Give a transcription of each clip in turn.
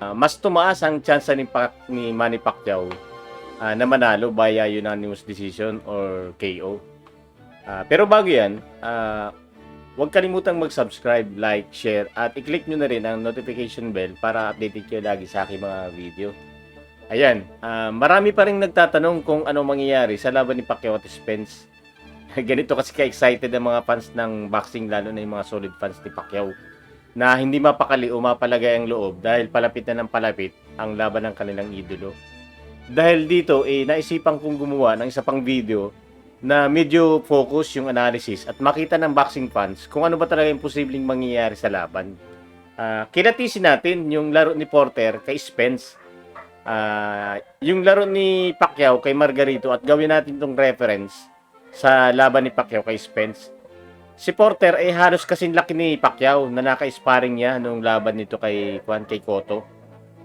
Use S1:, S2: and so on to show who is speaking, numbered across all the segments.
S1: mas tumaas ang tsansa ni Manny Pacquiao na manalo via unanimous decision or KO. Pero bago yan, huwag kalimutang mag-subscribe, like, share, at i-click nyo na rin ang notification bell para updated kayo lagi sa aking mga video. Ayan, marami pa rin nagtatanong kung ano mangyayari sa laban ni Pacquiao at Spence. Ganito kasi ka-excited ang mga fans ng boxing, lalo na yung mga solid fans ni Pacquiao, na hindi mapakali o mapalagay ang loob dahil palapit na ng palapit ang laban ng kanilang idolo. Dahil dito, naisipan kong gumawa ng isa pang video na medyo focus yung analysis at makita ng boxing fans kung ano ba talaga yung posibleng mangyayari sa laban. Kinatisin natin yung laro ni Porter kay Spence, yung laro ni Pacquiao kay Margarito, at gawin natin itong reference sa laban ni Pacquiao kay Spence. Si Porter ay halos kasing laki ni Pacquiao na naka-sparring niya nung laban nito kay Cotto.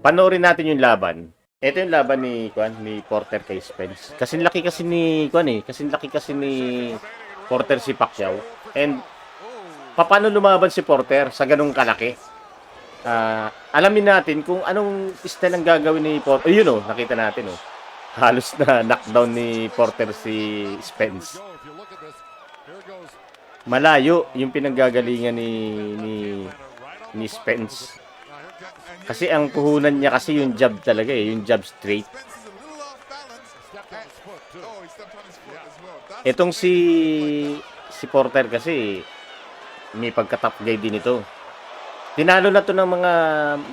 S1: Panoorin natin yung laban. Ito yung laban ni Porter kay Spence. Kasing laki kasi ni Porter si Pacquiao. And paano lumaban si Porter sa ganung kalaki? Alamin natin kung anong style ang gagawin ni Porter. Yun nakita natin halos na knockdown ni Porter si Spence. Malayo yung pinanggagalingan ni Spence. Kasi ang puhunan niya kasi yung jab talaga yung jab straight. Etong si Porter kasi may pagka-top guy din ito. Tinalo na to ng mga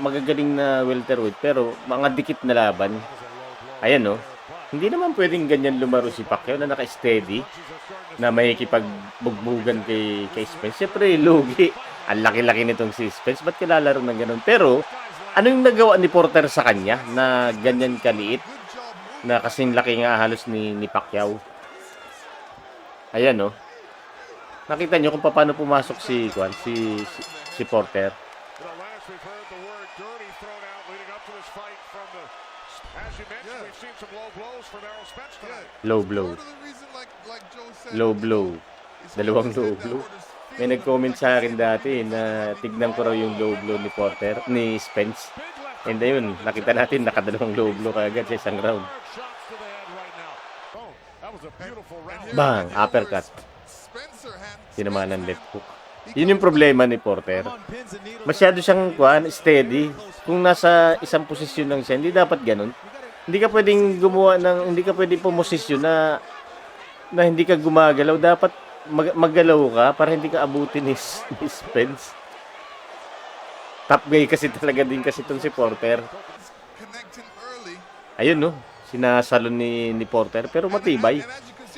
S1: magagaling na welterweight, pero mga dikit na laban. Ayan hindi naman pwedeng ganyan lumaro si Pacquiao na naka-steady, na may kipagbugbugan kay Spence. Siyempre, lugi. Ang laki-laki nitong si Spence. Ba't kilalaro ng ganun? Pero, ano yung nagawa ni Porter sa kanya na ganyan kaliit? Na kasing laki nga halos ni Pacquiao. Ayan Nakita nyo kung paano pumasok si Porter. Low blow. Dalawang low blow. May nag-comment sa akin dati na tignan ko raw yung low blow ni Spence. And ayun, nakita natin nakadalawang low blow kaagad sa isang round. Bang! Uppercut. Tinamaan ng left hook. Yun yung problema ni Porter. Masyado siyang steady. Kung nasa isang posisyon lang siya, hindi dapat ganun. Hindi ka pwedeng hindi ka pwedeng pumosisyon na hindi ka gumagalaw. Dapat maggalaw ka para hindi ka abutin ni Spence. Top guy kasi talaga din kasi itong si Porter. Ayun sinasalon ni Porter, pero matibay.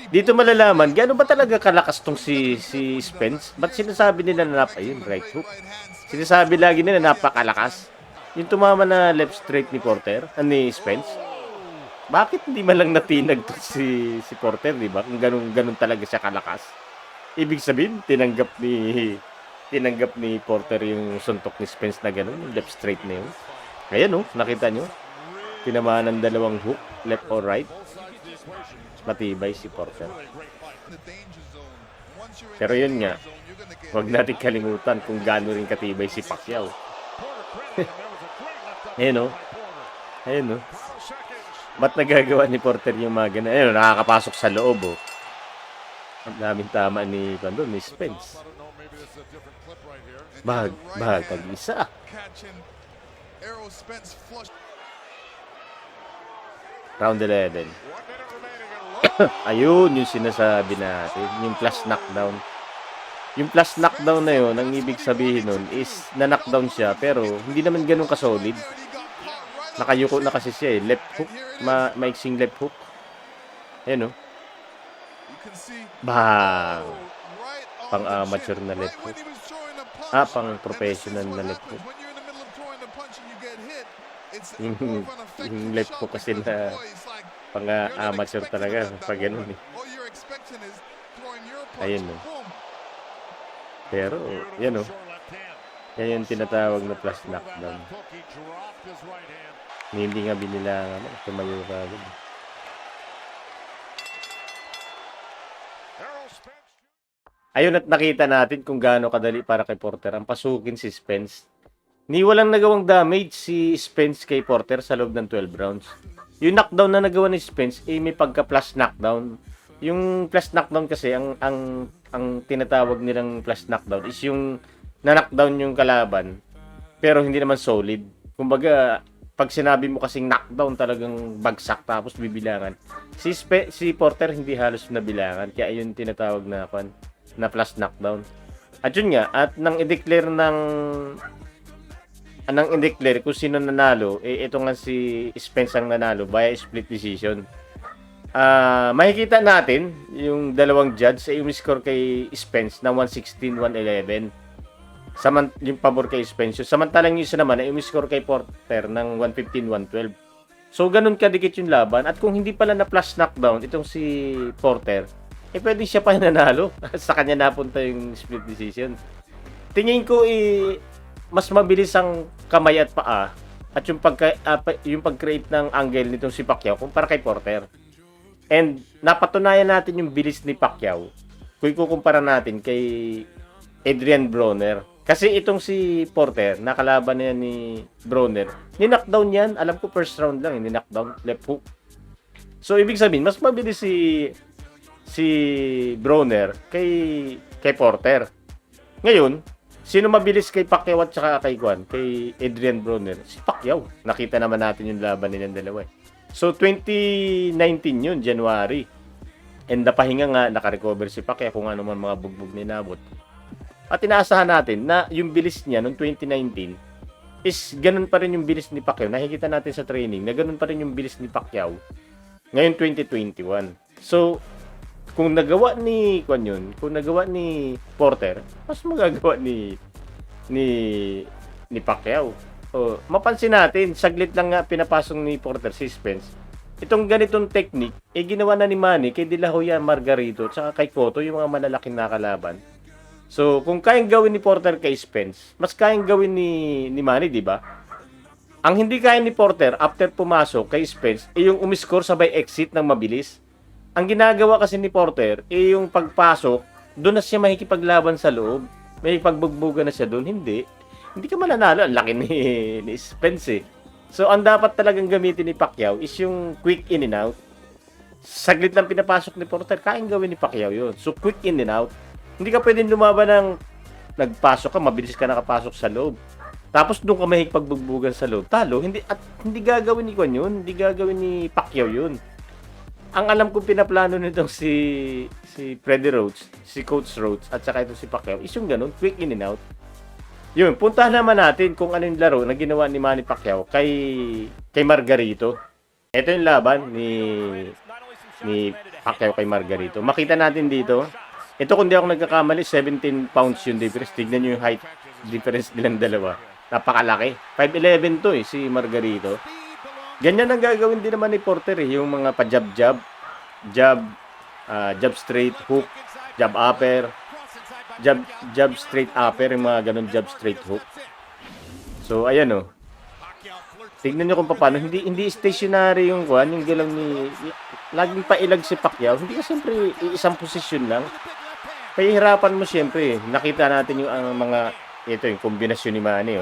S1: Dito malalaman, gaano ba talaga kalakas tong si Spence? Ba't sinasabi nila na right hook? Sinasabi lagi nila napakalakas. Yung tumama na left straight ni Porter, ni Spence. Bakit hindi man lang natinag to si Porter, di ba? Kung ganun talaga siya kalakas. Ibig sabihin, tinanggap ni Porter yung suntok ni Spence na ganun, yung left straight na yun. Ayan nakita nyo? Tinamaan ng dalawang hook, left or right. Matibay si Porter. Pero yun nga, huwag natin kalimutan kung gaano rin katibay si Pacquiao. Ayan Ayan ba't nagagawa ni Porter yung mga ganun? Ayun, nakakapasok sa loob Ang daming tama ni Spence. Pag-isa. Round 11. Ayun, yung sinasabi natin. Yung plus knockdown. Yung plus knockdown na yun, ang ibig sabihin nun is na-knockdown siya, pero hindi naman ganun kasolid. Nakayuko na kasi siya left hook, maiksing left hook. Ayan Bang! Pang amateur na left hook. Pang professional na left hook. Yung left hook kasi na pang amateur talaga pag ganun Ayun Pero yan yan yung tinatawag na plus knockdown. Hindi nga binilangan tumayo ka agad. Ayun, at nakita natin kung gaano kadali para kay Porter ang pasukin si Spence. Ni walang nagawang damage si Spence kay Porter sa loob ng 12 rounds. Yung knockdown na nagawa ni Spence, may pagka-plus knockdown. Yung plus knockdown kasi, ang tinatawag nilang plus knockdown is yung na-knockdown yung kalaban, pero hindi naman solid. Kumbaga, pag sinabi mo kasing knockdown, talagang bagsak tapos bibilangan. Si Porter hindi halos nabilangan, kaya yun tinatawag na plus knockdown. At yun nga, at nang i-declare kung sino nanalo, ito nga si Spence ang nanalo via split decision. Makikita natin yung dalawang judge ay umiscore kay Spence na 116-111. Yung pabor kay Spence. Samantalang yung isa naman ay umiscore kay Porter ng 115-112. So, ganun kadikit yung laban. At kung hindi pala na plus knockdown itong si Porter, pwede siya pa nanalo. Sa kanya napunta yung split decision. Tingin ko mas mabilis ang kamay at paa at yung pag-create ng angle nitong si Pacquiao kumpara kay Porter. And napatunayan natin yung bilis ni Pacquiao kung ikukumpara natin kay Adrian Broner. Kasi itong si Porter, nakalaban na yan ni Broner, ni-knockdown yan. Alam ko first round lang, ni-knockdown, left hook. So, ibig sabihin, mas mabilis si Broner kay Porter. Ngayon, sino mabilis kay Pacquiao at saka kay Adrian Broner? Si Pacquiao. Nakita naman natin yung laban nilang dalawa. So, 2019 yun, January. And napahinga nga, nakarecover si Pacquiao kung ano man mga bugbog ni nabot. At inaasahan natin na yung bilis niya noong 2019 is ganun pa rin yung bilis ni Pacquiao. Nakikita natin sa training na ganun pa rin yung bilis ni Pacquiao ngayon 2021. So, kung nagawa ni Porter, mas magagawa ni Pacquiao. Mapansin natin, saglit lang nga pinapasok ni Porter si Spence. Itong ganitong technique, ginawa na ni Manny kay De La Hoya, Margarito, tsaka kay Cotto, yung mga malalaking nakalaban. So, kung kayang gawin ni Porter kay Spence, mas kayang gawin ni Manny, di ba? Ang hindi kaya ni Porter after pumasok kay Spence, yung umiscore sabay exit ng mabilis. Ang ginagawa kasi ni Porter, yung pagpasok, doon na siya makikipaglaban sa loob. May pagbugbugan na siya doon. Hindi ka mananalo. Ang laki ni Spence. So, ang dapat talagang gamitin ni Pacquiao is yung quick in and out. Saglit lang pinapasok ni Porter, kayang gawin ni Pacquiao yun. So, quick in and out. Hindi ka pwedeng lumaban ng nagpasok ka, mabilis ka nakapasok sa loob. Tapos doon ka makikipagbubugan sa loob. Talo, hindi gagawin ni Kwan yun. Hindi gagawin ni Pacquiao yun. Ang alam kong pinaplano nitong si Freddie Roach, si Coach Roach, at saka ito si Pacquiao, is yung ganun, quick in and out. Yun, puntahan naman natin kung ano yung laro na ginawa ni Manny Pacquiao kay Margarito. Ito yung laban ni Pacquiao kay Margarito. Makita natin dito, ito kung di ako nagkakamali, 17 pounds yung difference. Tignan nyo yung height difference nilang dalawa. Napakalaki. 5'11 to si Margarito. Ganyan ang gagawin din naman ni Porter yung mga pa-jab, jab straight, hook, jab upper, jab straight upper, yung mga ganun jab straight hook. So, ayan tignan nyo kung paano, hindi stationary yung galaw ni, laging pailag si Pacquiao. Hindi ka siyempre isang posisyon lang. Pahihirapan mo siyempre. Nakita natin yung yung kombinasyon ni Manny.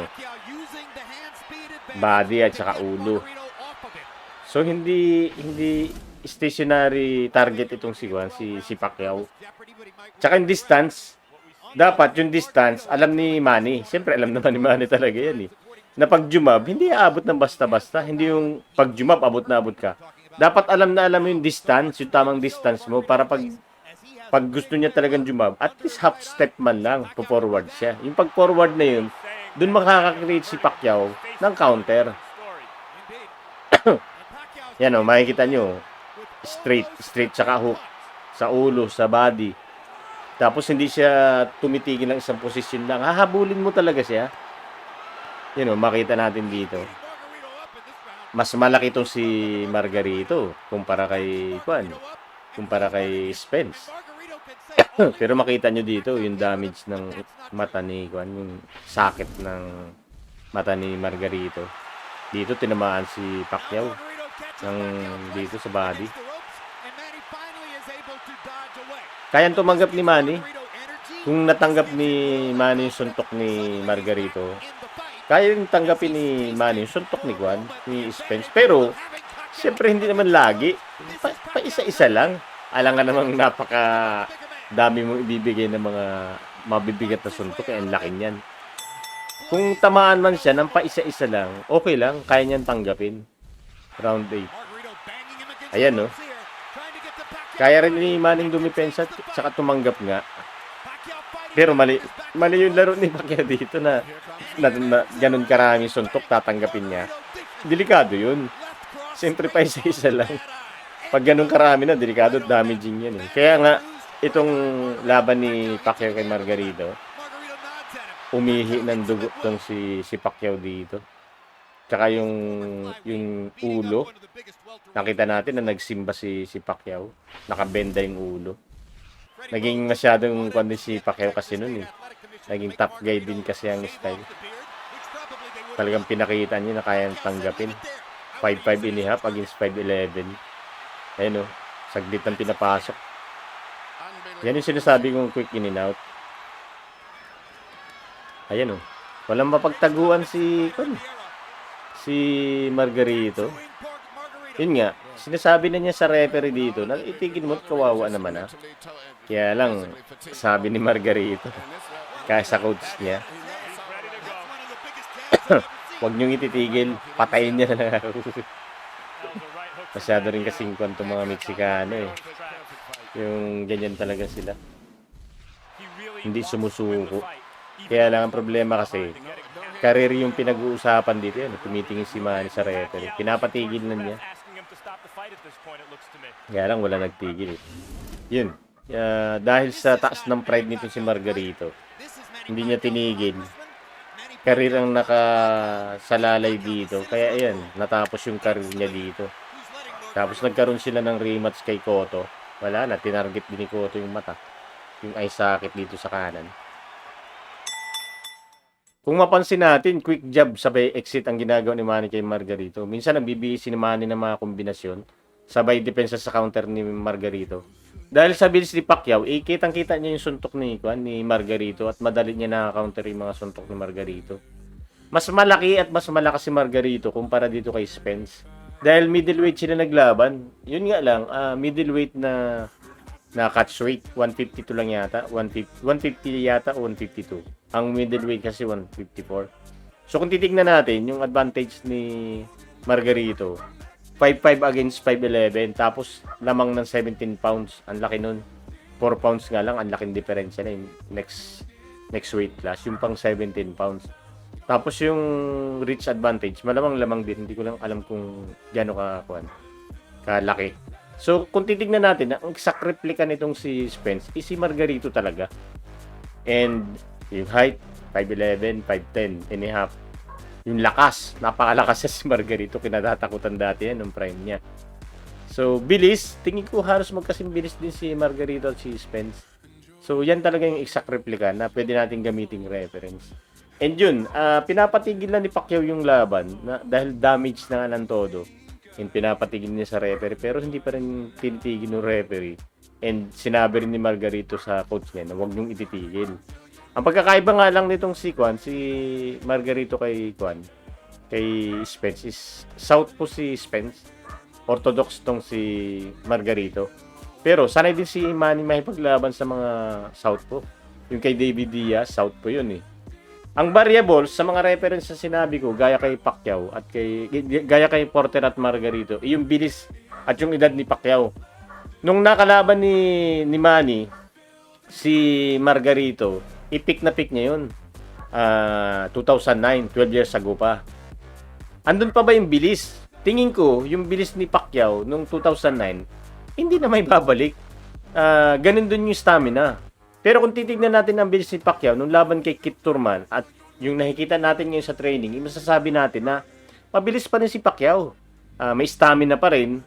S1: Body at saka ulo. So, hindi stationary target itong si Pacquiao. Tsaka yung distance, dapat yung distance, alam ni Manny. Siyempre, alam naman ni Manny talaga yan na pag jumab, hindi aabot ng basta-basta. Hindi yung pag jumab, abot na abot ka. Dapat alam mo yung distance, yung tamang distance mo para pag gusto niya talagang jumab, at least half step man lang, po-forward siya. Yung pag-forward na yun, dun makaka-create si Pacquiao ng counter. Yan makikita nyo. Straight tsaka hook. Sa ulo, sa body. Tapos hindi siya tumitigil ng isang posisyon lang. Hahabulin mo talaga siya. Yan makita natin dito. Mas malaki itong si Margarito kumpara kay Spence. Pero makita nyo dito yung damage ng mata ni yung sakit ng mata ni Margarito. Dito tinamaan si Pacquiao dito sa body. Kayang tumanggap ni Manny. Kung natanggap ni Manny yung suntok ni Margarito, Kaya rin tanggapin ni Manny yung suntok ni Juan, ni Spence. Pero, siyempre hindi naman lagi. Pa-isa-isa lang. Alam nga namang napaka dami mong ibibigay ng mga mabibigat na suntok. Kaya ang laki niyan. Kung tamaan man siya ng pa-isa-isa lang, okay lang. Kaya niyan tanggapin. Round 8. Ayan, no? Kaya rin ni Manning dumipensa at saka tumanggap nga. Pero mali yung laro ni Pacquiao dito na ganun karaming suntok tatanggapin niya. Delikado yun. Siyempre pa isa-isa lang. Pag ganun karami na, delikado at damaging yan. Kaya nga, itong laban ni Pacquiao kay Margarito, umihi ng dugo tong si Pacquiao dito. Tsaka yung ulo, nakita natin na nagsimba si Pacquiao. Nakabenda yung ulo. Naging masyadong kundi si Pacquiao kasi nun eh. Naging top guy din kasi ang style. Talagang pinakita niya na kayang tanggapin. 5'5 and a half against 5'11. Ayun o, saglit ang pinapasok. Yan yung sinasabi kong quick in and out. Ayan o, walang mapagtaguan si Margarito. Yun nga, sinasabi na niya sa referee dito na itigil mo at kawawa naman ah. Kaya lang, sabi ni Margarito, kaya sa coach niya, huwag niyong ititigil, patayin niya na. Masyado rin kasing kwento mga Meksikano eh. Yung ganyan talaga sila. Hindi sumusuko. Kaya lang ang problema kasi, career yung pinag-uusapan dito yan. Tumitingin si Manny sa referee. Pinapatigil na niya. Kaya lang wala nagtigil eh. Yun. Dahil sa taas ng pride nito si Margarito, hindi niya tinigil. Career ang nakasalalay dito. Kaya ayan, natapos yung career niya dito. Tapos nagkaroon sila ng rematch kay Cotto. Wala na, tinarget din ni Cotto yung mata. Yung eye socket dito sa kanan. Kung mapansin natin, quick jab sabay exit ang ginagawa ni Manny kay Margarito. Minsan nabibihis si Manny ng mga kombinasyon. Sabay depensa sa counter ni Margarito. Dahil sa bilis ni Pacquiao, kitang-kita niya yung suntok ni Margarito at madali niya na-counter yung mga suntok ni Margarito. Mas malaki at mas malakas si Margarito kumpara dito kay Spence. Dahil middleweight sila naglaban. Yun nga lang, middleweight na catch weight, 152 lang yata. 150 yata o 152. Ang middleweight kasi 154. So kung titignan natin, yung advantage ni Margarito, 5'5 against 5'11, tapos lamang ng 17 pounds. Ang laki nun. 4 pounds nga lang, ang laking diferensya na yung next weight class. Yung pang 17 pounds. Tapos yung reach advantage, malamang-lamang din. Hindi ko lang alam kung gano'n kalaki. So, kung titignan natin, ang exact replica nitong si Spence is si Margarito talaga. And yung height, 5'11, 5'10 and a half. Yung lakas, napakalakas si Margarito. Kinatatakutan dati yan nung prime niya. So, bilis. Tingin ko halos magkasing bilis din si Margarito at si Spence. So, yan talaga yung exact replica na pwede natin gamiting reference. And yun, pinapatigil na ni Pacquiao yung laban dahil damage na nga ng todo. And pinapatigil niya sa referee pero hindi pa rin tinitigil ng referee. And sinabi rin ni Margarito sa coach niya na huwag niyong ititigil. Ang pagkakaiba nga lang nitong si Margarito kay Spence is South po si Spence. Orthodox tong si Margarito. Pero sanay din si Manny makipaglaban sa mga South po. Yung kay David Diaz, South po yun eh. Ang variables sa mga reference na sinabi ko, gaya kay Pacquiao at gaya kay Porter at Margarito, yung bilis at yung edad ni Pacquiao. Nung nakalaban ni Manny, si Margarito, i-pick na pick niya yun. 2009, 12 years ago pa. Andun pa ba yung bilis? Tingin ko, yung bilis ni Pacquiao nung 2009, hindi na may babalik. Ganun dun yung stamina. Pero kung titignan natin ang bilis ni Pacquiao nung laban kay Kit Thurman at yung nakikita natin ngayon sa training, masasabi natin na mabilis pa rin si Pacquiao. May stamina pa rin.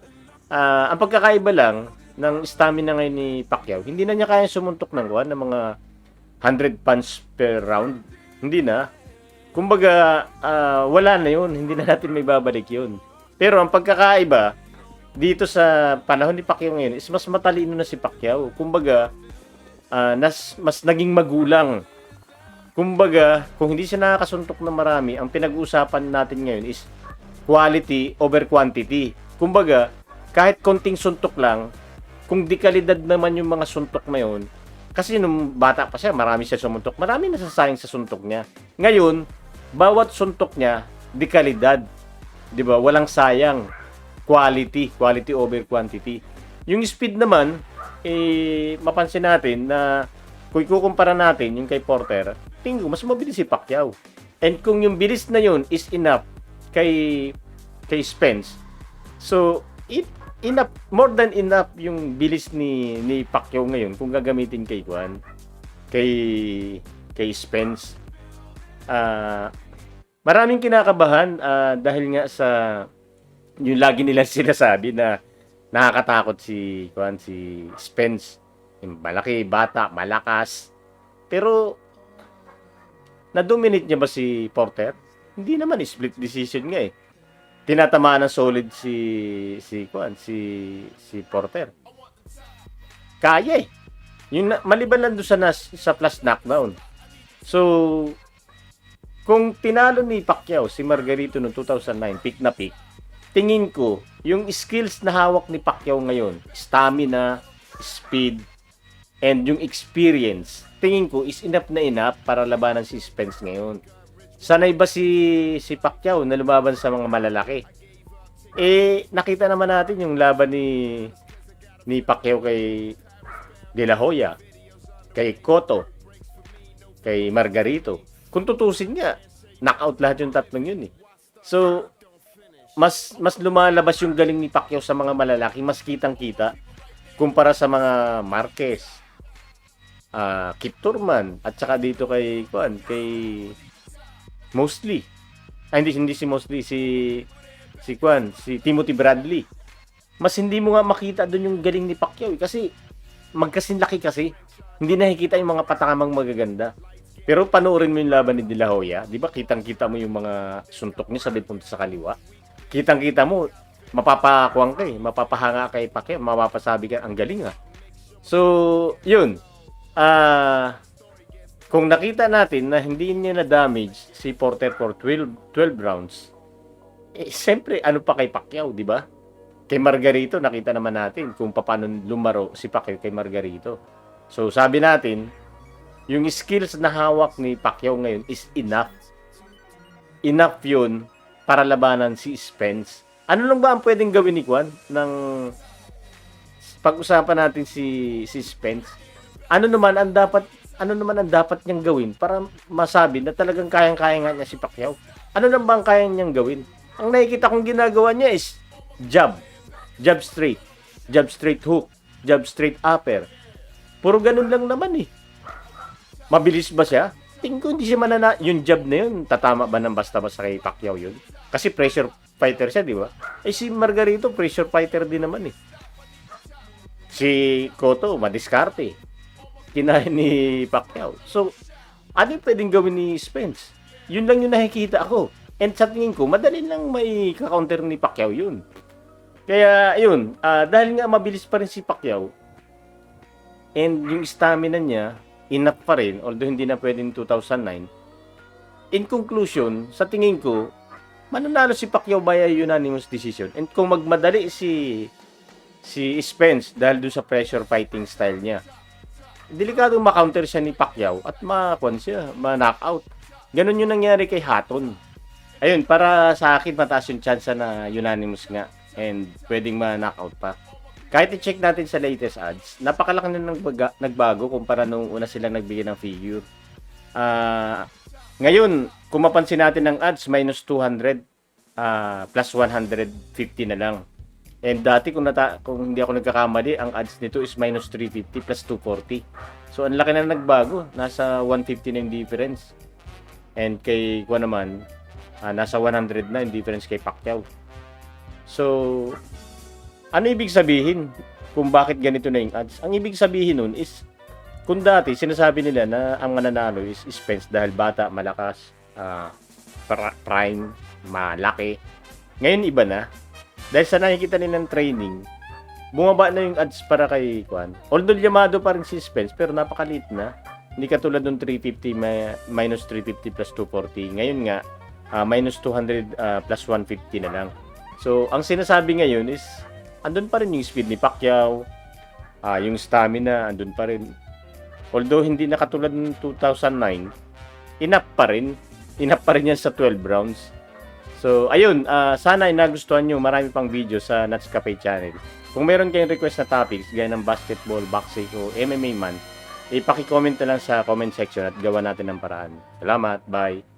S1: Ang pagkakaiba lang ng stamina ngayon ni Pacquiao, hindi na niya kaya sumuntok ng mga 100 punch per round. Hindi na. Kumbaga, wala na yun. Hindi na natin may babalik yun. Pero ang pagkakaiba, dito sa panahon ni Pacquiao ngayon, is mas matalino na si Pacquiao. Kumbaga, mas naging magulang Kumbaga, kung hindi siya nakakasuntok na marami, ang pinag-uusapan natin ngayon is quality over quantity. Kumbaga, kahit konting suntok lang, kung di kalidad naman yung mga suntok na yun, kasi nung bata pa siya, marami siya sumuntok, marami nasasayang sa suntok niya. Ngayon, bawat suntok niya, di kalidad. Di ba? Walang sayang. Quality over quantity. Yung speed naman, mapansin natin na kung ikukumpara natin yung kay Porter, tingin ko, mas mabilis si Pacquiao. And kung yung bilis na yun is enough kay Spence, so, enough, more than enough yung bilis ni Pacquiao ngayon kung gagamitin kay Juan, kay Spence. Maraming kinakabahan dahil nga sa yung lagi nila sinasabi na nakakatakot si Spence. Yung malaki, bata, malakas. Pero na-dominate niya ba si Porter? Hindi naman, split decision nga eh. Tinatamaan ng solid si Porter. Kaya eh. Yung maliban lang doon sa plus knockdown. So, kung tinalo ni Pacquiao si Margarito noong 2009, pick na pick, tingin ko, yung skills na hawak ni Pacquiao ngayon, stamina, speed, and yung experience, tingin ko is enough na enough para labanan si Spence ngayon. Sanay ba si Pacquiao na lumaban sa mga malalaki? Nakita naman natin yung laban ni Pacquiao kay De La Hoya, kay Cotto, kay Margarito. Kung tutusin nga, knockout lahat yung tatlong yun eh. So, mas lumalabas yung galing ni Pacquiao sa mga malalaki, mas kitang-kita kumpara sa mga Marquez, Kip Thurman, at saka dito kay Mosley. Hindi si Mosley, si Timothy Bradley. Mas hindi mo nga makita doon yung galing ni Pacquiao kasi magkasinlaki kasi. Hindi nakikita yung mga patakamang magaganda. Pero panoorin mo yung laban ni De La Hoya, di ba? Kitang-kita mo yung mga suntok niya sabi punta sa kaliwa. Kitang-kita mo, mapapakuwang ka eh, mapapahanga kay Pacquiao, mapapasabi ka, ang galing ah. So, yun. Kung nakita natin na hindi niya na-damage si Porter for 12 rounds, siyempre, ano pa kay Pacquiao, di ba? Kay Margarito, nakita naman natin kung paano lumaro si Pacquiao kay Margarito. So, sabi natin, yung skills na hawak ni Pacquiao ngayon is enough. Enough yun para labanan si Spence. Ano lang ba ang pwedeng gawin ni Juan ng pag-usapan natin si Spence? Ano naman ang dapat niyang gawin para masabi na talagang kayang-kaya nga niya si Pacquiao? Ano lang ba ang kaya niyang gawin? Ang nakikita kong ginagawa niya is jab straight hook, jab straight upper. Puro ganun lang naman eh. Mabilis ba siya? Tingin ko hindi siya yung jab na yun, tatama ba ng basta-basta kay Pacquiao yun? Kasi pressure fighter siya, di ba? Si Margarito, pressure fighter din naman eh. Si Cotto, madiskarte. Kinahin ni Pacquiao. So, ano yung pwedeng gawin ni Spence? Yun lang yung nakikita ako. And sa tingin ko, madali lang may ka-counter ni Pacquiao yun. Kaya, yun, dahil nga mabilis pa rin si Pacquiao, and yung stamina niya, enough pa rin, although hindi na pwedeng 2009. In conclusion, sa tingin ko, mananalo si Pacquiao by unanimous decision. And kung magmadali si Spence dahil doon sa pressure fighting style niya, delikadong ma-counter siya ni Pacquiao at ma-knockout. Ganun yung nangyari kay Hatton. Ayun, para sa akin, mataas yung chance na unanimous nga and pwedeng ma-knockout pa. Kahit i-check natin sa latest odds, napakalaki na nagbago kumpara nung una silang nagbigay ng figure. Ngayon, kung mapansin natin ng odds, minus 200, plus 150 na lang. And dati, kung hindi ako nagkakamali, ang odds nito is minus 350 plus 240. So, ang laki na nagbago. Nasa 150 na yung difference. And kay Juan naman, nasa 100 na yung difference kay Pacquiao. So, ano ibig sabihin kung bakit ganito na yung odds? Ang ibig sabihin nun is, kung dati sinasabi nila na ang mananalo is Spence dahil bata, malakas, prime, malaki. Ngayon iba na. Dahil sa nakikita nilang training, bumaba na yung odds para kay Juan. Although yamado pa rin si Spence, pero napakaliit na. Hindi katulad nung 350 minus 350 plus 240. Ngayon nga, minus 200 plus 150 na lang. So, ang sinasabi ngayon is, andun pa rin yung speed ni Pacquiao, yung stamina, andun pa rin. Although, hindi na katulad ng 2009, enough pa rin. Enough pa rin yan sa 12 rounds. So, ayun, sana ay nagustuhan nyo. Marami pang video sa Nats Cafe channel. Kung meron kayong request na topics, gaya ng basketball, boxing, o MMA man, ipaki-comment na lang sa comment section at gawa natin ng paraan. Salamat, bye!